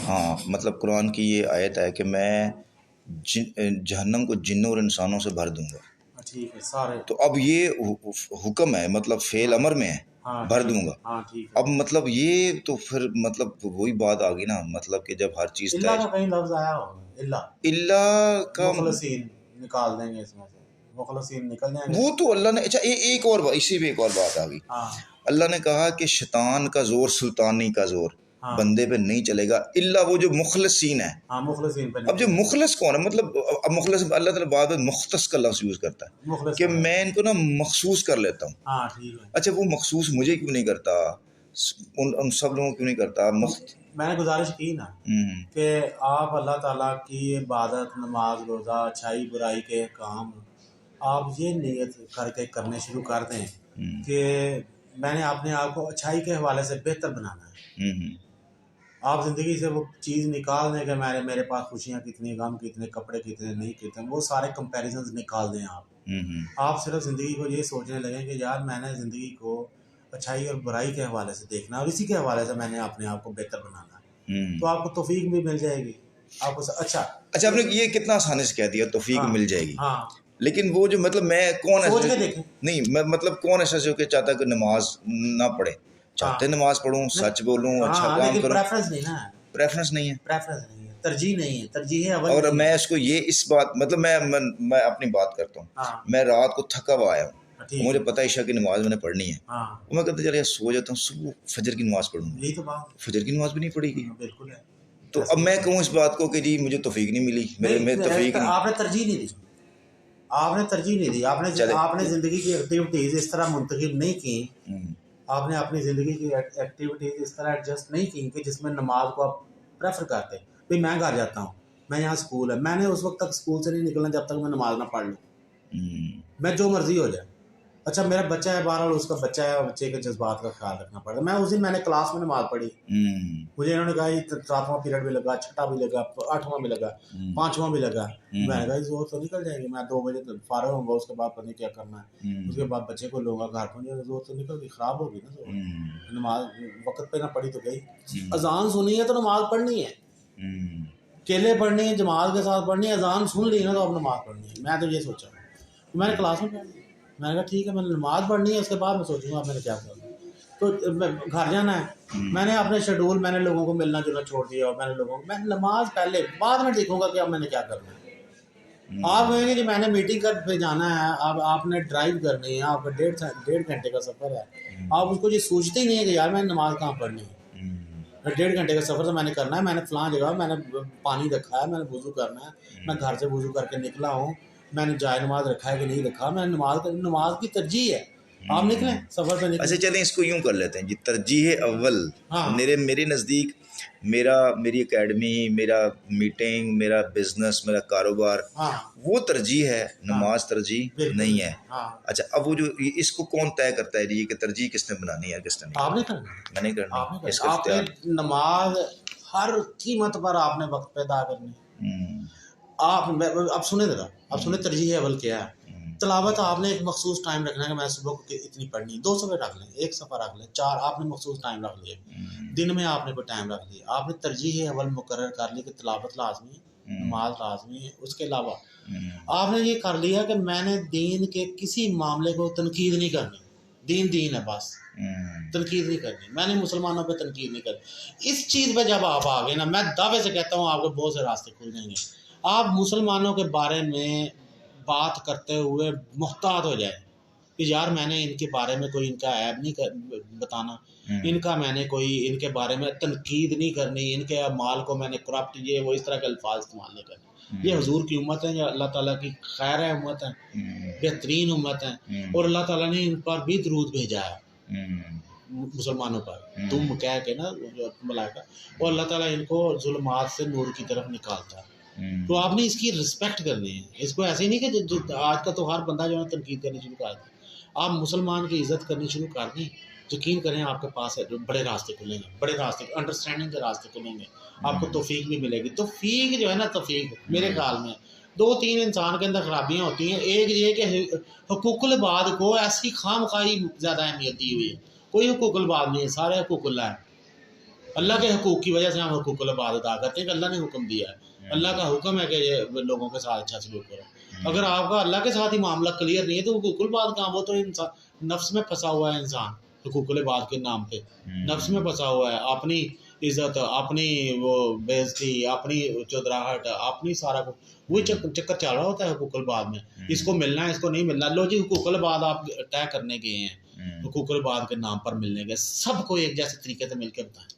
हाँ, मतलब कुरान की ये आयत है कि मैं जहन्नम को जिन्नों और इंसानों से भर दूंगा। ठीक है सारे। तो अब ये हुक्म है, मतलब फेल हाँ अमर में है, हाँ भर ठीक है, दूंगा। हाँ ठीक है। अब मतलब ये तो फिर मतलब वही बात आ गई ना, मतलब कि जब हर चीज़ इल्ला तय। का कहीं लफ्ज आया होगा, इल्ला। इल्ला का मुखलसीन निकाल देंगे इसमें से, मुखलसीन निकल जाएंगे। वो तो अल्लाह ने, अच्छा एक और इसी में एक और बात आ गई। हाँ अल्लाह ने कहा कि शैतान का जोर, सुल्तानी का जोर हाँ बंदे पे नहीं चलेगा, इल्ला वो जो मुखलसीन है। हाँ, मुखलसीन पे नहीं अब जो चलेगा। मुखलस कौन है, मतलब अब मुखलस अल्लाह ताला बाद में मुख्तस का लफ्ज़ यूज़ करता है मुखलस कि को है। मैं इनको ना मखसूस कर लेता हूँ। हाँ ठीक है। अच्छा, वो मखसूस मुझे क्यों नहीं करता, उन सब लोगों को क्यों नहीं करता तो मुख्त। मैंने गुजारिश की ना हम्म कि आप अल्लाह ताला की इबादत, नमाज, रोज़ा, अच्छाई बुराई के काम आप ये नीयत करके करने शुरू कर दें हम्म कि मैंने अपने आप को अच्छाई के हवाले से बेहतर बनाना है। हम्म आप ज़िंदगी से वो चीज़ निकाल दें कि मेरे पास खुशियाँ कितनी, गम कितने, कपड़े कितने, नहीं कितने, वो सारे कंपैरिजंस निकाल दें आप। हम्म आप सिर्फ ज़िंदगी को ये सोचने लगें कि यार मैंने ज़िंदगी को अच्छाई और बुराई के हवाले से देखना है और इसी के हवाले से मैंने अपने आप को बेहतर बनाना है। तो हम्म। आपको तौफीक भी मिल जाएगी। आपको अच्छा। अच्छा, आपने ये कितना आसानी से कह दिया, तौफीक हाँ मिल जाएगी। हाँ, लेकिन वो जो, मतलब मैं कौन सोच ऐसा, के देखें। नहीं मैं मतलब कौन ऐसा जो कि चाहता कि नमाज ना पढ़े, चाहते हाँ नमाज पढ़ूं, नहीं, सच बोलूं, अच्छा हाँ काम लेकिन करूं। प्रेफरेंस नहीं ना है। प्रेफरेंस नहीं है। प्रेफरेंस नहीं है, तरजीह नहीं है, तरजीह अव्वल और नहीं मैं है। इसको ये इस बात, मतलब मैं अपनी बात करता हूँ। हाँ मैं रात को थका हुआ आया हूँ, और ठीक मुझे है। पता है ईशा की नमाज मैंने पढ़नी है, हाँ और मैं कहता चल यार सो जाता हूँ, सुबह फजर की नमाज पढ़ूंगा। यही तो बात फजर की नमाज भी नहीं पढ़ेगी। है। बिल्कुल है। तो अब ऐसे ही मैं है। कहूँ इस बात को कि जी मुझे तौफीक नहीं मिली, मेरे नहीं मेरे तौफीक नहीं। आपने तरजीह नहीं दी। आपने तरजीह नहीं दी। चले। आपने ज़िंदगी की एक्टिविटीज़ इस तरह मुंतखब नहीं की। हम्म आपने अपनी ज़िंदगी की एक्टिविटीज़ इस तरह एडजस्ट नहीं की कि जिसमें नमाज को आप प्रेफर करते। भाई मैं घर जाता हूँ, मैं यहाँ स्कूल है, मैंने उस वक्त तक स्कूल से नहीं निकलना जब तक मैं नमाज ना पढ़ लूँ। हम्म मैं जो मर्जी हो जाए। अच्छा मेरा बच्चा है, बहरहाल उसका बच्चा है, बच्चे के जज्बात का ख्याल रखना पड़ता है। मैं उस दिन मैंने क्लास में नमाज पढ़ी। हम्म मुझे इन्होंने कहा ये 7वां पीरियड भी लगा, छठा भी लगा, 8वां भी लगा, 5वां भी लगा। मैंने कहा जोर तो निकल जाएगी, मैं 2 बजे तक फारग होऊंगा, उसके बाद पता नहीं क्या करना है, उसके बाद बच्चे को लूँगा, घर पहुँचे जोर तो निकल गई, ख़राब होगी ना जोर। नमाज वक्त पे ना पढ़ी तो गई। अजान सुनी है तो नमाज पढ़नी है, केले पढ़नी है, जमात के साथ पढ़नी है। अजान सुन ली ना तो अब नमाज पढ़नी है। मैं तो ये सोचा, तो मैंने क्लास में पढ़ ली। मैंने कहा ठीक है, मैंने नमाज पढ़नी है, उसके बाद मैं सोचूंगा मैंने क्या करना। तो घर जाना है, मैंने अपने शेड्यूल, मैंने लोगों को मिलना जुलना छोड़ दिया और मैंने लोगों को, मैं नमाज पहले बाद में देखूंगा कि अब मैंने क्या करना है। आप कहेंगे कि मैंने मीटिंग कर पे जाना है, अब आपने ड्राइव करनी है, आपका 1.5 घंटे का सफ़र है, आप उसको ये सोचते ही नहीं है कि यार मैंने नमाज कहाँ पढ़नी है। 1.5 घंटे का सफ़र तो मैंने करना है, मैंने फलां जगह मैंने पानी रखा है, मैंने वज़ू करना है, मैं घर से वज़ू करके निकला हूँ, मैंने जाए नमाज रखा है कि नहीं रखा, मैंने नमाज की तरजीह है। आप निकलें सफ़र पे निकलें। अच्छा चलें, इसको यूं कर लेते हैं जी, तरजीह अव्वल। हाँ मेरे नज़दीक मेरी एकेडमी, मेरा मीटिंग, मेरा बिजनेस, मेरा कारोबार, हाँ वो तरजीह है, हाँ नमाज तरजीह बिल्कुल नहीं है। हाँ। अच्छा, अब वो जो इसको कौन तय करता है जी कि तरजीह किसने बनानी है किसने नहीं आपने बनानी? करना है, मैंने करनी आपने करना, इसका आपने इख्तियार। नमाज हर कीमत पर आपने वक्त पे अदा करनी है। हम्म अब सुने ज़रा, अब सुने तरजीह अव्वल क्या है। हम्म तलावत आपने एक मखसूस टाइम रखना है कि मैं सुबह को इतनी पढ़नी है, 2 सफ़े रख लें, 1 सफ़ा रख लें, 4 आपने मखसूस टाइम रख लिए। दिन में आपने कोई टाइम रख लिया, आपने तरजीह अव्वल मुकर्रर कर ली कि तलावत लाजमी है, नमाज लाजमी है। उसके अलावा आपने ये कर लिया कि मैंने दीन के किसी मामले को तनकीद नहीं करनी, दीन है बस, तनकीद नहीं करनी, मैंने मुसलमानों पे तनकीद नहीं करनी। इस चीज़ पे जब आप आ गए ना, मैं दावे से कहता हूँ आपके बहुत से रास्ते खुल जाएंगे। आप मुसलमानों के बारे में बात करते हुए मुहतात हो जाए कि यार मैंने इनके बारे में कोई इनका ऐब नहीं बताना, इनका मैंने कोई इनके बारे में तनकीद नहीं करनी, इनके माल को मैंने करप्ट ये वो इस तरह के अल्फाज इस्तेमाल नहीं करने। ये हुजूर की उम्मत है, ये अल्लाह ताला की खैर है उम्मत है, बेहतरीन उम्मत है, और अल्लाह ताला ने इन पर भी दरूद भेजा है मुसलमानों पर, तुम कह के ना मलाइका, और अल्लाह ताला इनको जुल्मात से नूर की तरफ निकालता है। तो आपने इसकी रिस्पेक्ट करनी है, इसको ऐसे ही नहीं कि आज का तो हर बंदा जो है तनकीद करनी शुरू कर दे। आप मुसलमान की इज़्ज़त करनी शुरू कर दें, यकीन करें आपके पास है जो बड़े रास्ते खुलेंगे, बड़े रास्ते, अंडरस्टैंडिंग के रास्ते खुलेंगे, आपको तौफीक भी मिलेगी। तौफीक जो है ना, तौफीक मेरे ख्याल में 2-3 इंसान के अंदर खराबियाँ होती हैं। एक ये कि हुकूकुल बाद को ऐसी खामखाई ज़्यादा अहमियत दी हुई है, कोई हुकूकुल बाद नहीं है, सारे हुकूकुल्लाह है। अल्लाह के हुकूक की वजह से हम हुकूकुल इबाद अदा करते हैं कि अल्लाह ने हुक्म दिया है, अल्लाह का हुक्म है कि ये लोगों के साथ अच्छा सलूक करो। अगर आपका अल्लाह के साथ ही मामला क्लियर नहीं है तो हुकूकुल इबाद कहाँ, वो तो इंसान नफ्स में फंसा हुआ है। इंसान हुकूकुल इबाद के नाम पे नफ्स में फंसा हुआ है, अपनी इज्जत, अपनी वो बेइज्जती, अपनी चौधराहट, अपनी सारा कुछ वही चक्कर चल रहा होता है हुकूकुल इबाद में। इसको मिलना है, इसको नहीं मिलना। लो जी, हुकूकुल इबाद आप तय करने गए हैं, हुकूकुल इबाद के नाम पर मिलने गए, सबको एक जैसे तरीके से मिलकर बताएं,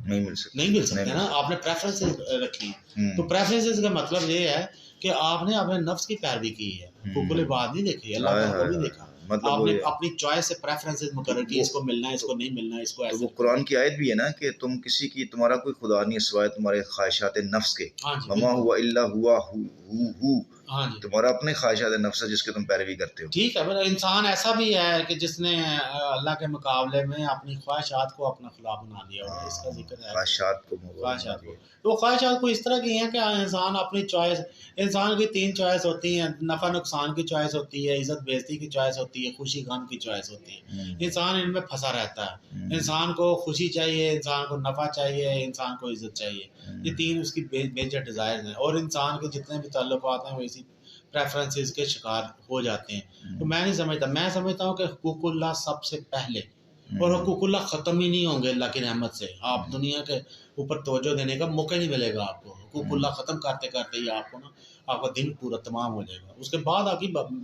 नहीं मिल सकते, नहीं मिल सकते ना। आपने प्रेफरेंसेस रखी हैं, तो प्रेफरेंसेस का मतलब ये है कि आपने अपने नफ्स की पैरवी की है, हुकूकुल इबाद नहीं देखी, अल्लाह का हुक्म नहीं देखा। मतलब आपने अपनी चॉइस से प्रेफरेंसेस मुकर्रर की, इसको मिलना है, इसको नहीं मिलना, इसको तो ऐसे। वो कुरान की आयत भी है ना कि तुम किसी की, तुम्हारा कोई खुदा नहीं है सिवाय तुम्हारे ख्वाहिशात नफ्स के, हाँ जी, वमा हुआ इल्ला हुआ हु, हाँ जी, तुम्हारा अपने ख्वाहिशात नफ्स है जिसके तुम पैरवी करते हो। ठीक है। पर इंसान ऐसा भी है कि जिसने अल्लाह के मुकाबले में अपनी ख्वाहिशात को अपना खुदा बना लिया होगा, इसका जिक्र है। ख्वाहिशात को ख्वाहिशात को, तो ख्वाहिशात को इस तरह की हैं कि इंसान अपनी चॉइस, इंसान की 3 चॉइस होती हैं, नफ़ा नुकसान की चॉइस होती है, इज़्ज़त बेइज्जती की चॉइस होती है, खुशी गम की चॉइस होती है। इंसान इनमें फंसा रहता है। इंसान को खुशी चाहिए, इंसान को नफ़ा चाहिए, इंसान को इज़्ज़त चाहिए। ये 3 उसकी मेजर डिज़ायर्स हैं, और इंसान के जितने भी ताल्लुकात हैं वो इसी प्रेफरेंसेस के शिकार हो जाते हैं। तो मैं नहीं समझता, मैं समझता हूँ कि हुकूकुल्लाह सबसे पहले, और हुकूकुल्लाह ख़त्म ही नहीं होंगे अल्लाह की रहमत से। आप दुनिया के ऊपर तवज्जो देने का मौका नहीं मिलेगा आपको। हुकूकुल्लाह ख़त्म करते करते ही आपको ना, आपका दिन पूरा तमाम हो जाएगा। उसके बाद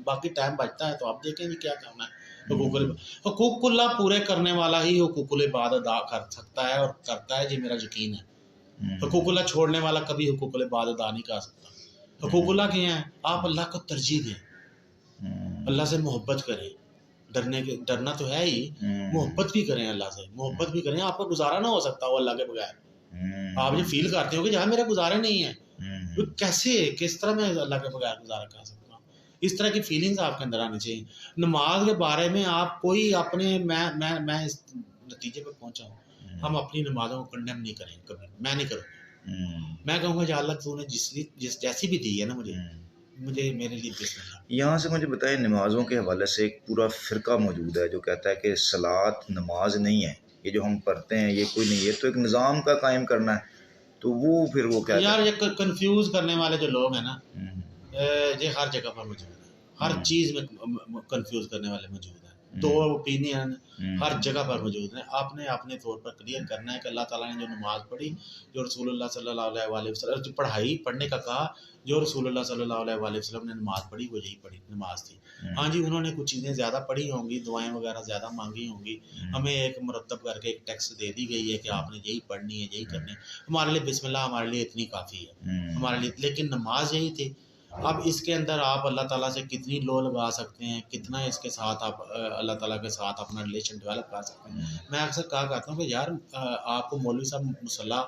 बाकी टाइम बचता है तो आप देखेंगे क्या करना है। हुकूकुल्लाह पूरे करने वाला ही हुकूकुल इबाद अदा कर सकता है और करता है, जी मेरा यकीन है। हुकूकुल्लाह छोड़ने वाला कभी हुकूकुल इबाद अदा नहीं कर सकता। हुकूकुल्लाह क्या है? आप अल्लाह को तरजीह दें, अल्लाह से मोहब्बत करें, डरना तो है ही, मोहब्बत भी करें अल्लाह से, मोहब्बत भी करें। आपका गुजारा ना हो सकता हो अल्लाह के बगैर। आप ये फील करते हो कि जहाँ मेरा गुजारा नहीं है, तो कैसे, किस तरह मैं अल्लाह के बगैर गुजारा कर सकता हूँ? इस तरह की फीलिंग्स आपके अंदर आनी चाहिए। नमाज के बारे में आप कोई अपने, मैं इस नतीजे पर पहुंचा हूँ, हम अपनी नमाजों को कंडेम नहीं करें कभी, मैं नहीं करूँ। मैं कहूँगा या अल्लाह तूने जिस जैसी भी दी है ना मुझे मेरे लिए बिस्मिल्लाह। यहाँ से मुझे बताएं, नमाज़ों के हवाले से एक पूरा फ़िरका मौजूद है जो कहता है कि सलात नमाज नहीं है, ये जो हम पढ़ते हैं ये कोई नहीं है, तो एक निज़ाम का कायम करना है। तो वो फिर वो क्या यार, ये कंफ्यूज करने वाले जो लोग हैं ना, ये हर जगह पर मौजूद है, हर चीज़ में कंफ्यूज करने वाले मौजूद हैं। 2 ओपिनियन हर जगह पर मौजूद हैं। आपने अपने तौर पर क्लियर करना है कि अल्लाह ताला ने जो नमाज पढ़ी, जो रसूलुल्लाह सल्लल्लाहु अलैहि वसल्लम, जो पढ़ाई पढ़ने का कहा, जो रसूलुल्लाह सल्लल्लाहु अलैहि वसल्लम ने नमाज पढ़ी, वो यही पढ़ी नमाज थी। हाँ जी, उन्होंने कुछ चीज़ें ज़्यादा पढ़ी होंगी, दुआएं वगैरह ज़्यादा मांगी होंगी, हमें एक मुरतब करके एक टेक्स्ट दे दी गई है कि आपने यही पढ़नी है, यही करनी है। हमारे लिए बिस्मिल्लाह हमारे लिए इतनी काफ़ी है हमारे लिए, लेकिन नमाज यही थी। अब इसके अंदर आप अल्लाह ताला से कितनी लो लगा सकते हैं, कितना इसके साथ आप अल्लाह ताला के साथ अपना रिलेशन डेवलप कर सकते हैं। मैं अक्सर कहा करता हूँ कि यार, आपको मौलवी साहब मुसल्ला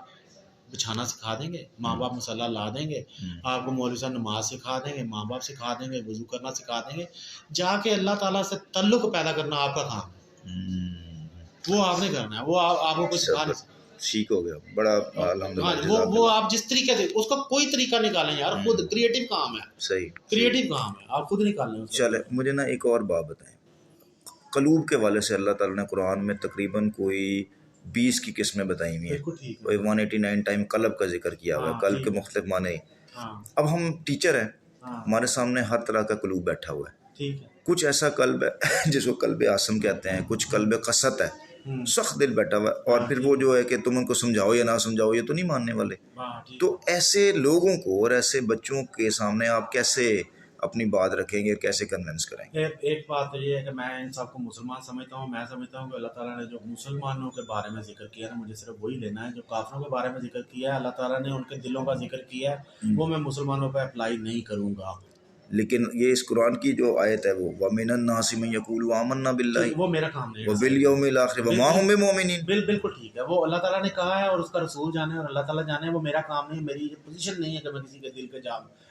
बिछाना सिखा देंगे, माँ बाप मुसल्ला ला देंगे, आपको मौलवी साहब नमाज सिखा देंगे, माँ बाप सिखा देंगे, वज़ू करना सिखा देंगे, जाके अल्लाह ताला से तल्लुक़ पैदा करना आपका काम है। वो आपने करना है, वो आपको कुछ सिखा नहीं सकता। ठीक हो गया, बड़ा अल्हम्दुलिल्लाह। वो आप जिस तरीके से उसका कोई तरीका निकालें यार, खुद क्रिएटिव काम है, सही क्रिएटिव काम है, आप खुद निकालें। चले, मुझे ना एक और बात बताएं, कलूब के वाले से अल्लाह ताला ने कुरान में तकरीबन कोई 20 की किस्में बताई हुई हैं, कोई 189 टाइम कल्ब का जिक्र किया हुआ है, कल्ब के मुख्तलिफ माने। अब हम टीचर हैं, हमारे सामने हर तरह का कलूब बैठा हुआ है। कुछ ऐसा कल्ब है जिसको कल्ब आसम कहते हैं, कुछ कल्ब कसत है, सख्त दिल बैठा हुआ है, और फिर वो जो है कि तुम उनको समझाओ या ना समझाओ ये तो नहीं मानने वाले। तो ऐसे लोगों को और ऐसे बच्चों के सामने आप कैसे अपनी बात रखेंगे, कैसे कन्विंस करेंगे? एक बात तो ये है कि मैं इन सबको मुसलमान समझता हूँ। मैं समझता हूँ कि अल्लाह ताला ने जो मुसलमानों के बारे में जिक्र किया है, मुझे सिर्फ वही लेना है। जो काफिरों के बारे में जिक्र किया है, अल्लाह ताला ने उनके दिलों का जिक्र किया है, वो मैं मुसलमानों पर अप्लाई नहीं करूँगा। लेकिन ये इस कुरान की जो आयत है वो वमिनन नासि मन यक़ूलु आमन्ना बिल्लाहि, वो मेरा काम नहीं है, व बिल यौमिल आखिर व मा हुम बिमुमिनीन। बिल्कुल ठीक है, वो अल्लाह ताला ने कहा है और उसका रसूल जाने और अल्लाह ताला जाने, वो मेरा काम नहीं है। मेरी ये पोजीशन नहीं है कि मैं किसी के दिल के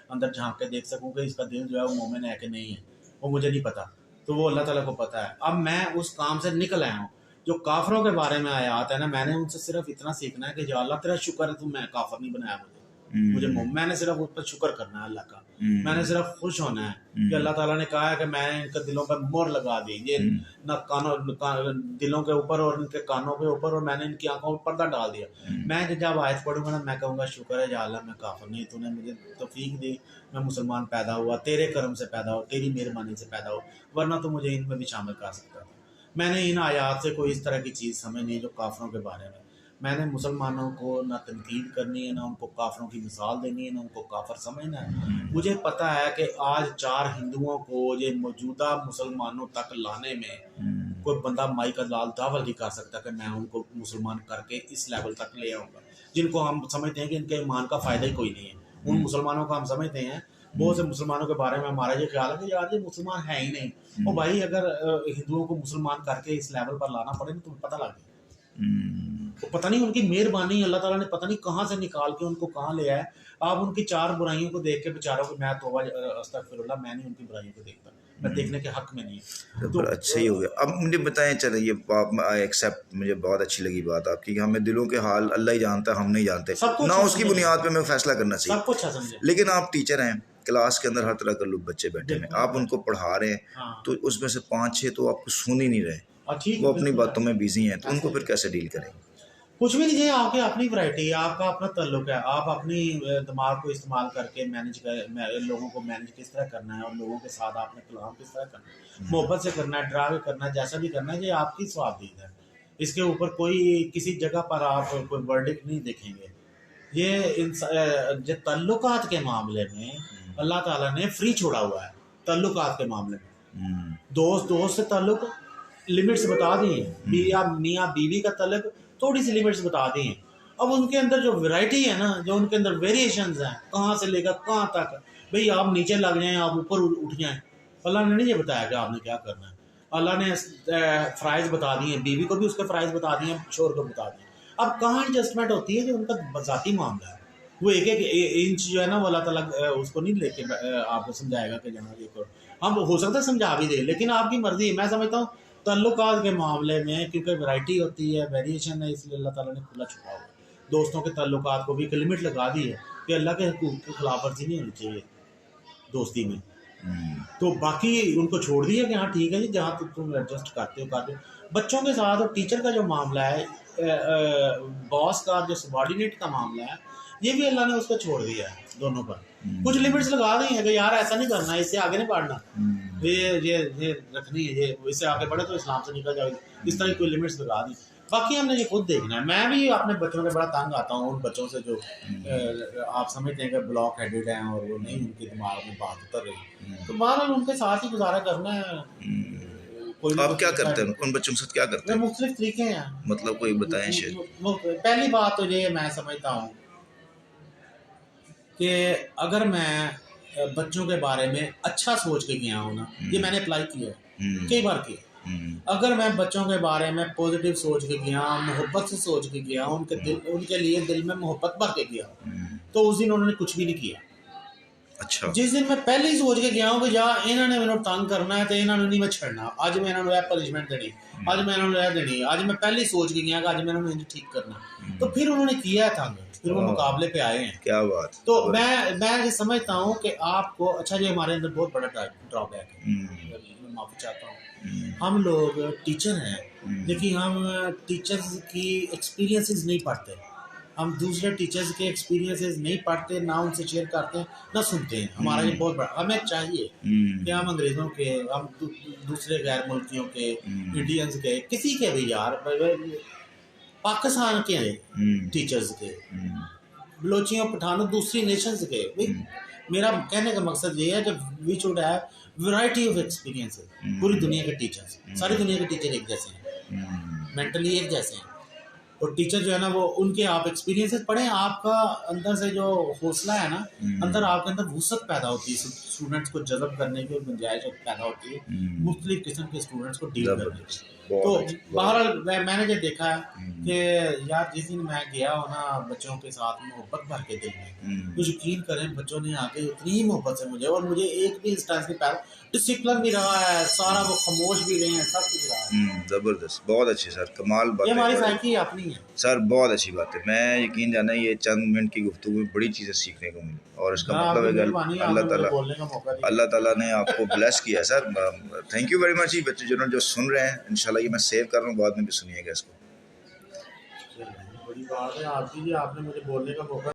अंदर झांक के देख सकूं कि इसका दिल जो है वो मोमिन है कि नहीं है, वो मुझे नहीं पता, तो वो अल्लाह ताला को पता है। अब मैं उस काम से निकल आया हूँ। जो काफरों के बारे में आयात है ना, मैंने उनसे सिर्फ इतना सीखना है कि या अल्लाह तेरा शुक्र है तू मैं काफिर नहीं बनाया मुझे, मुझे मैंने सिर्फ उस पर शुक्र करना है अल्लाह का, मैंने सिर्फ खुश होना है कि अल्लाह ताला ने कहा है कि मैंने इनके दिलों पर मोहर लगा दी, ये न दिलों के ऊपर और इनके कानों के ऊपर, और मैंने इनकी आंखों पर पर्दा डाल दिया। मैं जब आयत पढ़ूंगा ना, मैं कहूँगा शुक्र है या अल्लाह, मैं काफिर नहीं, तूने मुझे तौफीक दी, मैं मुसलमान पैदा हुआ, तेरे करम से पैदा हो, तेरी मेहरबानी से पैदा हो, वरना तो मुझे इनमें भी शामिल कर सकता था। मैंने इन आयात से कोई इस तरह की चीज़ समझनी जो काफिरों के बारे में, मैंने मुसलमानों को ना तनकीद करनी है, ना उनको काफिरों की मिसाल देनी है, ना उनको काफिर समझना है। मुझे पता है कि आज 4 हिंदुओं को ये मौजूदा मुसलमानों तक लाने में कोई बंदा माई का लाल दावल नहीं कर सकता कि मैं उनको मुसलमान करके इस लेवल तक ले आऊँगा, जिनको हम समझते हैं कि इनके ईमान का फ़ायदा ही कोई नहीं है। उन मुसलमानों का हम समझते हैं, बहुत से मुसलमानों के बारे में हमारा ये ख्याल है कि यार ये मुसलमान है ही नहीं। और भाई अगर हिंदुओं को मुसलमान करके इस लेवल पर लाना पड़े तो पता लग गया, तो पता नहीं उनकी मेहरबानी अल्लाह ताला ने पता नहीं कहाँ से निकाल के उनको कहाँ ले आए। आप उनकी 4 बुराइयों को देख के बेचारों को, मैं तौबा अस्तगफिरुल्लाह, मैं नहीं उनकी बुराइयों को देखता, मैं देखने के हक में नहीं। तो अच्छा ही हो गया। अब मुझे बताएं, चले ये आई एक्सेप्ट, मुझे बहुत अच्छी लगी बात आपकी कि हमें दिलों के हाल अल्लाह ही जानता है, हम नहीं जानते ना, उसकी बुनियाद पे हमें फैसला करना चाहिए, सब कुछ समझे। लेकिन आप टीचर हैं, क्लास के अंदर हर तरह के लोग बच्चे बैठे हैं, आप उनको पढ़ा रहे हैं, तो उसमें से 5-6 तो आपको सुन ही नहीं रहे, वो अपनी बातों में बिजी हैं, तो उनको फिर कैसे डील करेंगे? कुछ भी नहीं है, आपकी अपनी वैरायटी है, आपका अपना तल्लुक है, आप अपनी दिमाग को इस्तेमाल करके लोगों को मैनेज किस तरह करना है, और लोगों के साथ आपने कलाम किस तरह करना है, मोहब्बत से करना है, डरा के करना है, जैसा भी करना है, ये आपकी स्वाबदीद है। इसके ऊपर कोई किसी जगह पर आप कोई वर्डिक्ट नहीं देखेंगे। ये तल्लुकात के मामले में अल्लाह ताला ने फ्री छोड़ा हुआ है। तल्लुकात के मामले में दोस्त से तल्लुक लिमिट्स बता दी हैं, मियाँ बीवी का तल्लुक थोड़ी सी लिमिट्स बता दी हैं। अब उनके अंदर जो वैरायटी है ना, जो उनके अंदर वेरिएशंस हैं, कहाँ से लेकर कहाँ तक, भाई आप नीचे लग जाएं, आप ऊपर उठ जाएं, अल्लाह ने नहीं ये बताया कि आपने क्या करना है। अल्लाह ने फ़राइज़ बता दिए, बीवी को भी उसके फ़राइज़ बता दिए, शोर को बता दिए। अब कहाँ एडजस्टमेंट होती है, जो उनका ज़ाती मामला है, वो एक इंच जो है ना, वो अल्लाह ताला उसको नहीं लेके आपको समझाएगा कि जहाँ ये करो। हम हो सकता है समझा भी दे, लेकिन आपकी मर्जी है। मैं समझता हूँ तल्लुकात के मामले में क्योंकि वैरायटी होती है, वेरिएशन है, इसलिए अल्लाह ताला ने खुला छुपा हुआ है। दोस्तों के तल्लुकात को भी एक लिमिट लगा दी है कि अल्लाह के हुकूक की खिलाफ वर्जी नहीं होनी चाहिए दोस्ती में। तो बाकी उनको छोड़ दिया कि हाँ ठीक है जी, जहाँ तुम एडजस्ट करते हो कर दो। बच्चों के साथ और टीचर का जो मामला है, बॉस का जो सबॉर्डिनेट का मामला है, ये भी अल्लाह ने उसको छोड़ दिया है दोनों पर। कुछ लिमिट्स लगा दी है कि यार ऐसा नहीं करना, इससे आगे नहीं बढ़ना, ये रखनी है, ये इससे आगे बढ़े तो इस्लाम से निकल जाएगी, इस तरह की कोई लिमिट्स लगा दी। बाकी हमने ये खुद देखना है। मैं भी अपने बच्चों से बड़ा तंग आता हूँ, उन बच्चों से जो आप समझते हैं कि ब्लॉक हेडेड हैं और वो नहीं, उनके दिमाग में बात उतर रही, तो बहरहाल उनके साथ ही गुजारा करना है। आप क्या करते हैं उन बच्चों के साथ, क्या करते हैं? मुख्तलिफ तरीके हैं, मतलब कोई बताएं शेर। पहली बात तो ये मैं समझता हूँ कि अगर मैं बच्चों के बारे में अच्छा सोच के गया हूँ ना, ये मैंने अप्लाई किया है कई बार किया। अगर मैं बच्चों के बारे में पॉजिटिव सोच के गया, मोहब्बत से सोच के गया, उनके लिए दिल में मोहब्बत भर के गया, तो उस दिन उन्होंने कुछ भी नहीं किया। अच्छा, जिस दिन मैं पहले ही सोच के गया हूँ कि यार इन्होंने मैंने तंग करना है तो इन्होंने नहीं मैं छड़ना, अज मैं इन्होंने पनिशमेंट देनी, अज मैं इन्होंने देनी, अज मैं पहले ही सोच के गया कि अज मैं इन्होंने ठीक करना, तो फिर उन्होंने किया तंग, फिर वो मुकाबले पे आए हैं। क्या बात। तो मैं ये समझता हूँ कि आपको, अच्छा ये हमारे अंदर बहुत बड़ा ड्रॉबैक है, मैं माफ़ी चाहता हूँ। हम लोग टीचर हैं, लेकिन हम टीचर्स की एक्सपीरियंसेस नहीं पढ़ते, हम दूसरे टीचर्स के एक्सपीरियंसेस नहीं पढ़ते, ना उनसे शेयर करते हैं, ना सुनते हैं। हमारा ये बहुत बड़ा, हमें चाहिए कि हम अंग्रेज़ों के, हम दूसरे गैर मुल्कियों के, इंडियंस के, किसी के भी, यार पाकिस्तान के टीचर्स के, बलोचियों पठानों दूसरी नेशंस के, मेरा कहने का मकसद ये है कि we should have variety of experiences. पूरी दुनिया के टीचर्स, सारी दुनिया के टीचर एक जैसे हैं, मेंटली एक जैसे हैं, और टीचर जो है ना वो उनके आप एक्सपीरियंसेस पढ़ें, आपका अंदर से जो हौसला है ना, अंदर आपके अंदर वुसअत पैदा होती है, स्टूडेंट्स को जज़ब करने की गुंजाइश पैदा होती है, मुख्तलिफ किस्म के स्टूडेंट्स को डील करने की। तो बहुत अच्छी, बहुत बहरहाल मैंने ये देखा है कि यार जिस दिन मैं गया हो ना बच्चों के साथ मोहब्बत भर के दिल में, तो यकीन करें बच्चों ने आके उतनी मोहब्बत से मुझे, और मुझे एक भी इंस्टेंस नहीं पाया, डिसिप्लिन भी रहा है सारा, वो खामोश भी रहे हैं, सब कुछ रहा है। ज़बरदस्त, बहुत अच्छी सर, कमाल ये बातें हमारी कर रहे हैं साइकी अपनी है। सर, बहुत अच्छी बात है। मैं यकीन जाना ये चंद मिनट की गुफ्तगू में बड़ी चीज़ें सीखने को मिली, और इसका सर मतलब आपकी है कि मेहरबानी, आपने मुझे बोलने का मौका दिया। अल्लाह ताला ने आपको ब्लेस किया है sir. Thank you very much. ये बच्चे जो सुन रहे हैं, इंशाल्लाह ये मैं सेव कर रहा हूँ, बाद में भी सुनिएगा इसको। बड़ी बात है आपकी, आपने मुझे बोलने का मौका